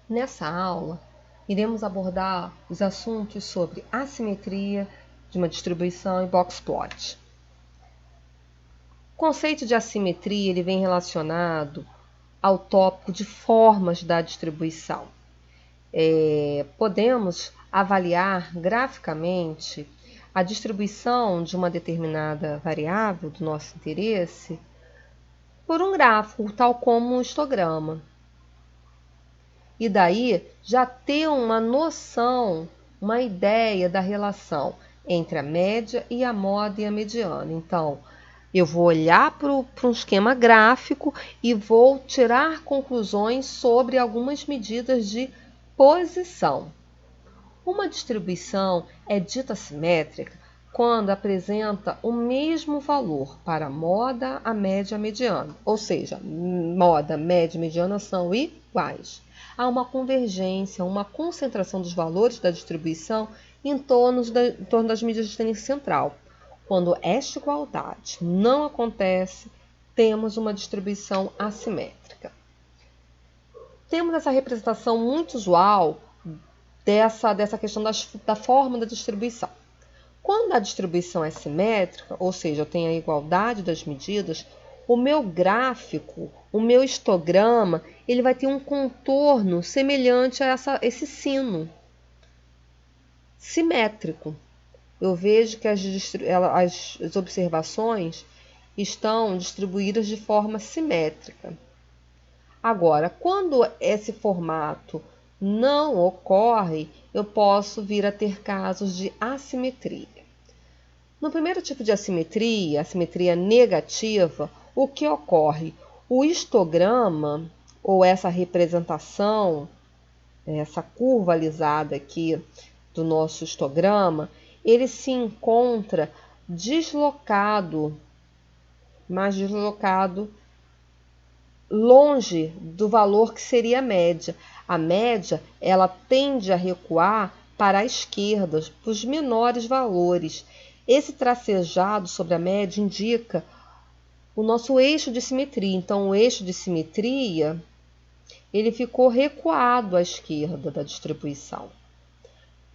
Nessa aula, iremos abordar os assuntos sobre assimetria de uma distribuição e box plot. O conceito de assimetria ele vem relacionado ao tópico de formas da distribuição. Podemos avaliar graficamente a distribuição de uma determinada variável do nosso interesse por um gráfico, tal como um histograma. E daí já ter uma noção, uma ideia da relação entre a média e a moda e a mediana. Então, eu vou olhar para um esquema gráfico e vou tirar conclusões sobre algumas medidas de posição. Uma distribuição é dita simétrica quando apresenta o mesmo valor para a moda, a média e a mediana. Ou seja, moda, média e mediana são iguais. Há uma convergência, uma concentração dos valores da distribuição em torno das medidas de tendência central. Quando esta igualdade não acontece, temos uma distribuição assimétrica. Temos essa representação muito usual dessa questão da forma da distribuição. Quando a distribuição é simétrica, ou seja, eu tenho a igualdade das medidas, o meu gráfico, o meu histograma, ele vai ter um contorno semelhante a esse sino simétrico. Eu vejo que as observações estão distribuídas de forma simétrica. Agora, quando esse formato não ocorre, eu posso vir a ter casos de assimetria. No primeiro tipo de assimetria, assimetria negativa, o que ocorre? O histograma, ou essa representação, essa curva alisada aqui do nosso histograma, ele se encontra mais deslocado, longe do valor que seria a média. A média, ela tende a recuar para a esquerda, para os menores valores. Esse tracejado sobre a média indica o nosso eixo de simetria. Então, o eixo de simetria, ele ficou recuado à esquerda da distribuição.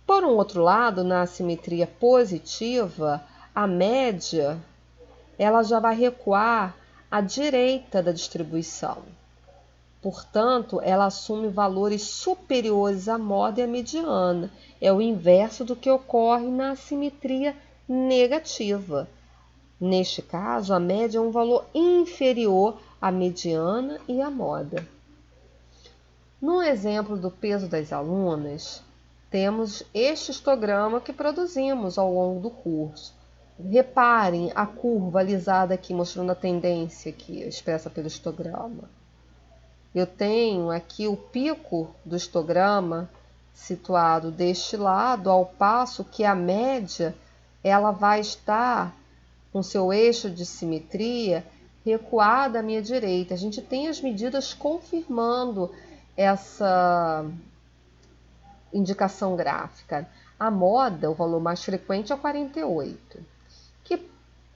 Por um outro lado, na assimetria positiva, a média, ela já vai recuar à direita da distribuição. Portanto, ela assume valores superiores à moda e à mediana. É o inverso do que ocorre na assimetria negativa. Neste caso, a média é um valor inferior à mediana e à moda. No exemplo do peso das alunas, temos este histograma que produzimos ao longo do curso. Reparem a curva alisada aqui, mostrando a tendência aqui, expressa pelo histograma. Eu tenho aqui o pico do histograma situado deste lado, ao passo que a média ela vai estar com seu eixo de simetria recuada à minha direita. A gente tem as medidas confirmando essa indicação gráfica. A moda, o valor mais frequente é o 48, que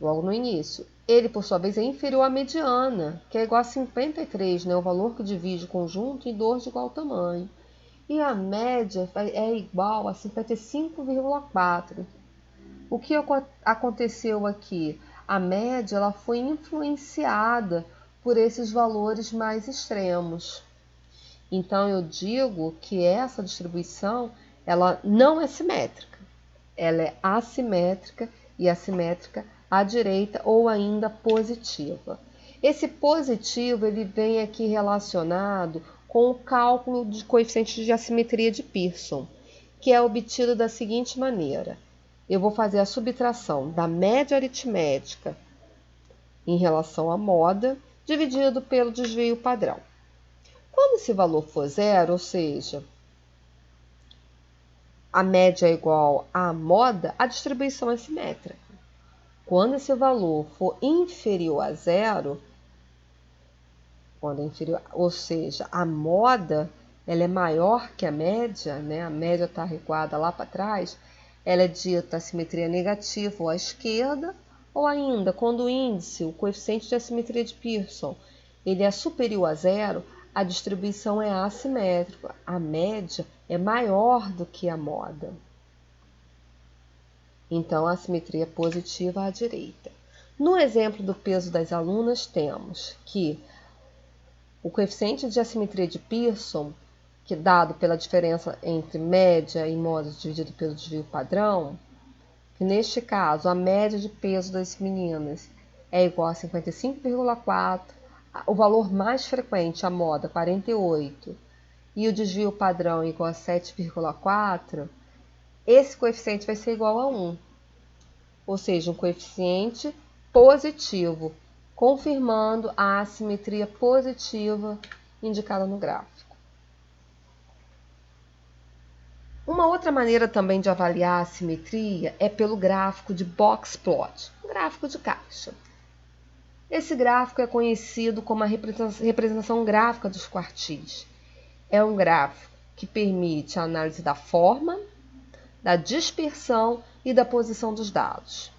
logo no início. Ele, por sua vez, é inferior à mediana, que é igual a 53, né? O valor que divide o conjunto em dois de igual tamanho. E a média é igual a 55,4. O que aconteceu aqui? A média ela foi influenciada por esses valores mais extremos. Então, eu digo que essa distribuição ela não é simétrica. Ela é assimétrica e assimétrica à direita ou ainda positiva. Esse positivo ele vem aqui relacionado com o cálculo de coeficientes de assimetria de Pearson, que é obtido da seguinte maneira. Eu vou fazer a subtração da média aritmética em relação à moda, dividido pelo desvio padrão. Quando esse valor for zero, ou seja, a média é igual à moda, a distribuição é simétrica. Quando esse valor for inferior a zero, ou seja, a moda ela é maior que a média, né? A média está recuada lá para trás, ela é dita assimetria negativa ou à esquerda, ou ainda, quando o índice, o coeficiente de assimetria de Pearson, ele é superior a zero, a distribuição é assimétrica. A média é maior do que a moda. Então, a assimetria é positiva à direita. No exemplo do peso das alunas, temos que o coeficiente de assimetria de Pearson, que é dado pela diferença entre média e moda dividido pelo desvio padrão, que neste caso a média de peso das meninas é igual a 55,4, o valor mais frequente, a moda, 48, e o desvio padrão é igual a 7,4, esse coeficiente vai ser igual a 1, ou seja, um coeficiente positivo, confirmando a assimetria positiva indicada no gráfico. Uma outra maneira também de avaliar a assimetria é pelo gráfico de box plot, um gráfico de caixa. Esse gráfico é conhecido como a representação gráfica dos quartis. É um gráfico que permite a análise da forma, da dispersão e da posição dos dados.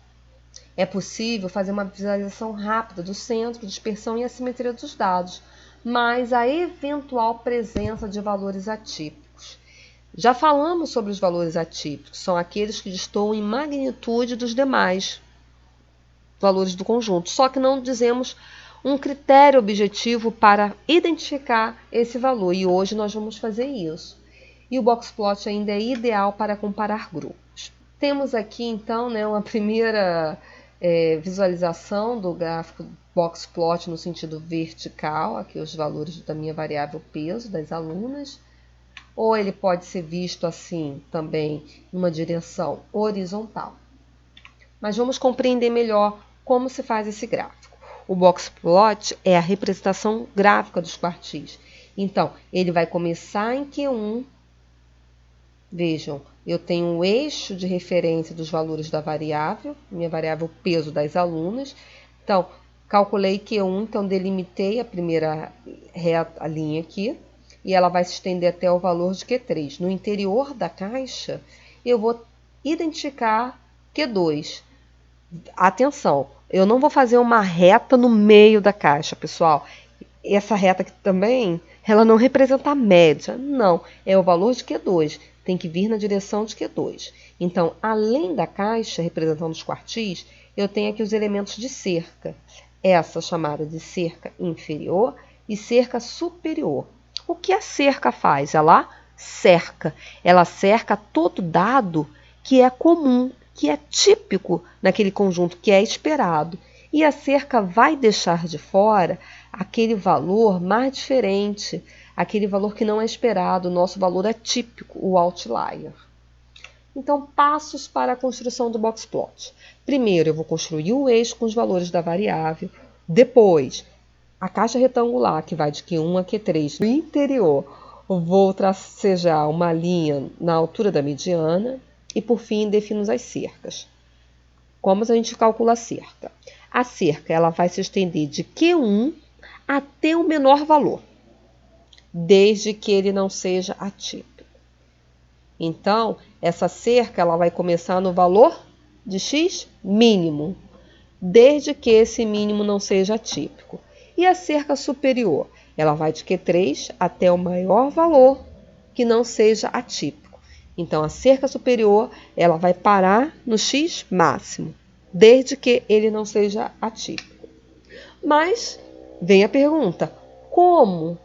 É possível fazer uma visualização rápida do centro, dispersão e assimetria dos dados, mas a eventual presença de valores atípicos. Já falamos sobre os valores atípicos, são aqueles que destoam em magnitude dos demais valores do conjunto, só que não dizemos um critério objetivo para identificar esse valor, e hoje nós vamos fazer isso. E o box plot ainda é ideal para comparar grupos. Temos aqui então uma primeira visualização do gráfico box plot no sentido vertical, aqui os valores da minha variável peso das alunas, ou ele pode ser visto assim também numa direção horizontal. Mas vamos compreender melhor como se faz esse gráfico. O box plot é a representação gráfica dos quartis. Então, ele vai começar em Q1. Vejam, eu tenho um eixo de referência dos valores da variável, minha variável peso das alunas. Então, calculei Q1, então delimitei a primeira reta, linha aqui, e ela vai se estender até o valor de Q3. No interior da caixa, eu vou identificar Q2. Atenção, eu não vou fazer uma reta no meio da caixa, pessoal. Essa reta aqui também, ela não representa a média, não. É o valor de Q2, tem que vir na direção de Q2. Então, além da caixa representando os quartis, eu tenho aqui os elementos de cerca. Essa chamada de cerca inferior e cerca superior. O que a cerca faz? Ela cerca todo dado que é comum, que é típico naquele conjunto, que é esperado. E a cerca vai deixar de fora aquele valor mais diferente, aquele valor que não é esperado, o nosso valor é típico, o outlier. Então, passos para a construção do box plot. Primeiro, eu vou construir o eixo com os valores da variável. Depois, a caixa retangular, que vai de Q1 a Q3, no interior, vou tracejar uma linha na altura da mediana. E, por fim, defino as cercas. Como a gente calcula a cerca? A cerca ela vai se estender de Q1 até o menor valor, desde que ele não seja atípico. Então, essa cerca ela vai começar no valor de x mínimo, desde que esse mínimo não seja atípico. E a cerca superior, ela vai de Q3 até o maior valor que não seja atípico. Então, a cerca superior ela vai parar no x máximo, desde que ele não seja atípico. Mas vem a pergunta, como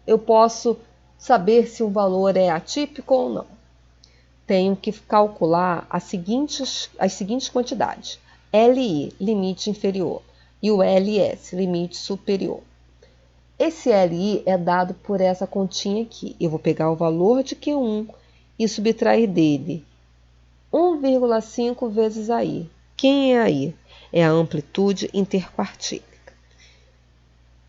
eu posso saber se o valor é atípico ou não? Tenho que calcular as seguintes quantidades. LI, limite inferior, e o LS, limite superior. Esse LI é dado por essa continha aqui. Eu vou pegar o valor de Q1 e subtrair dele 1,5 vezes a I. Quem é a I? É a amplitude interquartílica.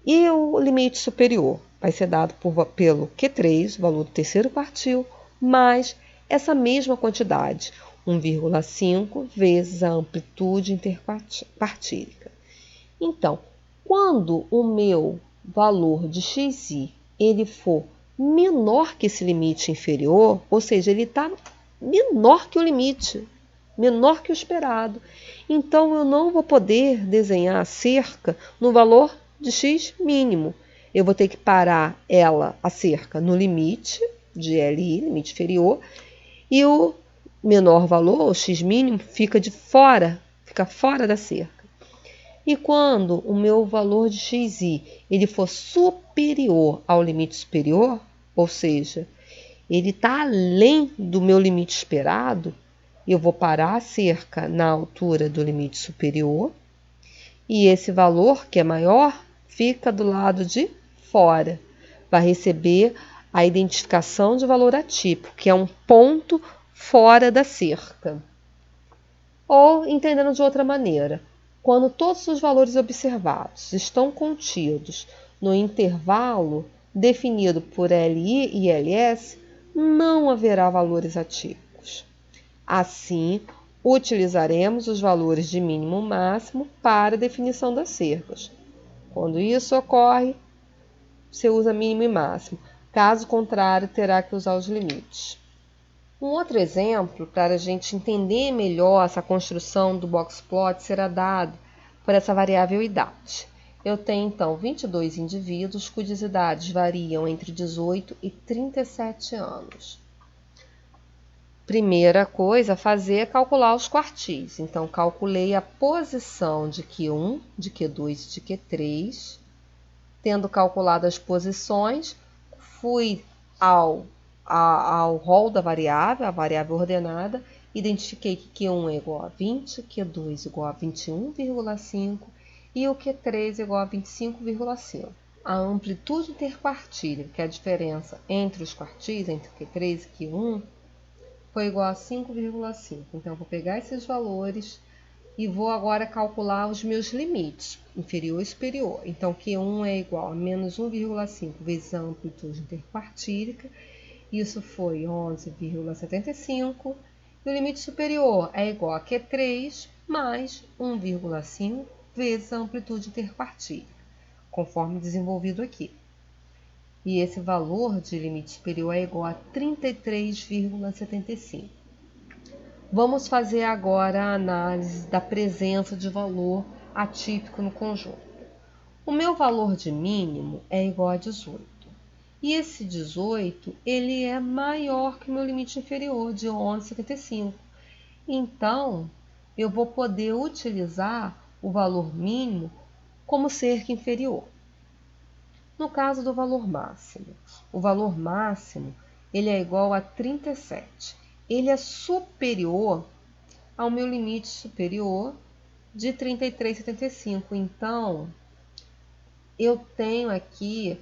E o limite superior vai ser dado pelo Q3, o valor do terceiro quartil, mais essa mesma quantidade, 1,5 vezes a amplitude interquartílica. Então, quando o meu valor de xi ele for menor que esse limite inferior, ou seja, ele está menor que o limite, menor que o esperado. Então, eu não vou poder desenhar a cerca no valor de x mínimo. eu vou ter que parar a cerca, no limite de LI, limite inferior, e o menor valor, o x mínimo, fica fora da cerca. E quando o meu valor de xi ele for superior ao limite superior, ou seja, ele está além do meu limite esperado, eu vou parar a cerca na altura do limite superior, e esse valor, que é maior, fica do lado de fora. Vai receber a identificação de valor atípico, que é um ponto fora da cerca. Ou, entendendo de outra maneira, quando todos os valores observados estão contidos no intervalo definido por LI e LS, não haverá valores atípicos. Assim, utilizaremos os valores de mínimo e máximo para a definição das cercas. Quando isso ocorre, você usa mínimo e máximo. Caso contrário, terá que usar os limites. Um outro exemplo, para a gente entender melhor essa construção do boxplot, será dado por essa variável idade. Eu tenho, então, 22 indivíduos cujas idades variam entre 18 e 37 anos. Primeira coisa a fazer é calcular os quartis. Então, calculei a posição de Q1, de Q2 e de Q3. Tendo calculado as posições, fui ao rol da variável, a variável ordenada, identifiquei que Q1 é igual a 20, Q2 igual a 21,5 e o Q3 igual a 25,5. A amplitude interquartilha, que é a diferença entre os quartis, entre Q3 e Q1, foi igual a 5,5. Então, eu vou pegar esses valores e vou agora calcular os meus limites, inferior e superior. Então, Q1 é igual a menos 1,5 vezes a amplitude interquartílica. Isso foi 11,75. E o limite superior é igual a Q3 mais 1,5 vezes a amplitude interquartílica, conforme desenvolvido aqui. E esse valor de limite superior é igual a 33,75. Vamos fazer agora a análise da presença de valor atípico no conjunto. O meu valor de mínimo é igual a 18. E esse 18, ele é maior que o meu limite inferior, de 11,75. Então, eu vou poder utilizar o valor mínimo como cerca inferior. No caso do valor máximo, o valor máximo ele é igual a 37. Ele é superior ao meu limite superior de 33,75. Então, eu tenho aqui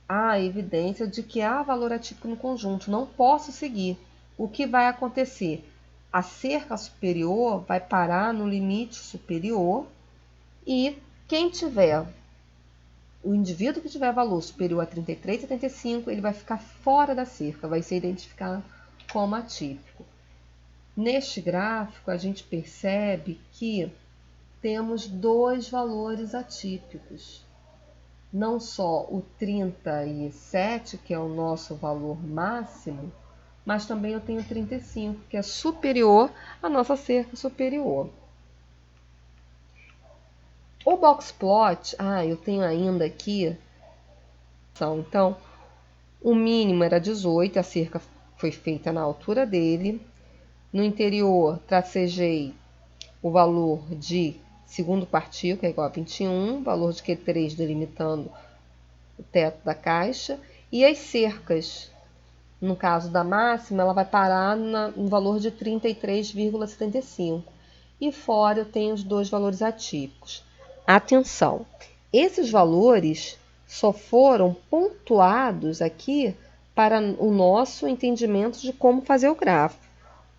a evidência de que há valor atípico no conjunto. Não posso seguir. O que vai acontecer? A cerca superior vai parar no limite superior e o indivíduo que tiver valor superior a 33,75, ele vai ficar fora da cerca, vai ser identificado como atípico. Neste gráfico, a gente percebe que temos dois valores atípicos. Não só o 37, que é o nosso valor máximo, mas também eu tenho 35, que é superior à nossa cerca superior. O boxplot, eu tenho ainda aqui, então, o mínimo era 18, a cerca foi feita na altura dele. No interior, tracejei o valor de segundo quartil, que é igual a 21, valor de Q3 delimitando o teto da caixa, e as cercas, no caso da máxima, ela vai parar no valor de 33,75. E fora eu tenho os dois valores atípicos. Atenção, esses valores só foram pontuados aqui para o nosso entendimento de como fazer o gráfico.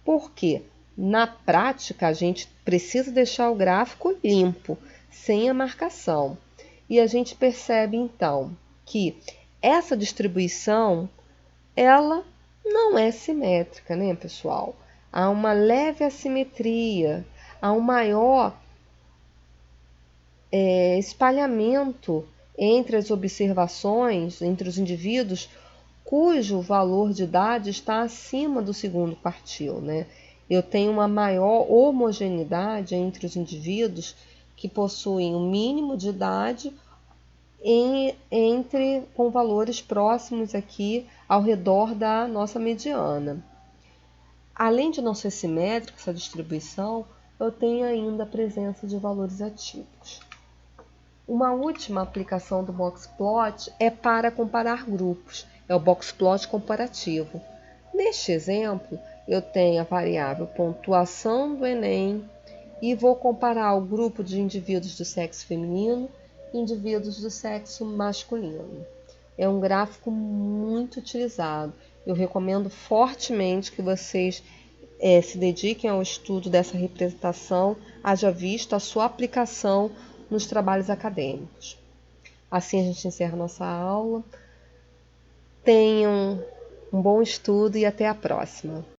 Porque na prática a gente precisa deixar o gráfico limpo, sem a marcação. E a gente percebe então que essa distribuição ela não é simétrica, né, pessoal? Há uma leve assimetria, há um maior espalhamento entre as observações, entre os indivíduos cujo valor de idade está acima do segundo quartil, né? Eu tenho uma maior homogeneidade entre os indivíduos que possuem o mínimo de idade com valores próximos aqui ao redor da nossa mediana. Além de não ser simétrica essa distribuição, eu tenho ainda a presença de valores atípicos. Uma última aplicação do boxplot é para comparar grupos, é o boxplot comparativo. Neste exemplo, eu tenho a variável pontuação do Enem e vou comparar o grupo de indivíduos do sexo feminino e indivíduos do sexo masculino. É um gráfico muito utilizado. Eu recomendo fortemente que vocês se dediquem ao estudo dessa representação, haja vista a sua aplicação nos trabalhos acadêmicos. Assim a gente encerra nossa aula. Tenham um bom estudo e até a próxima.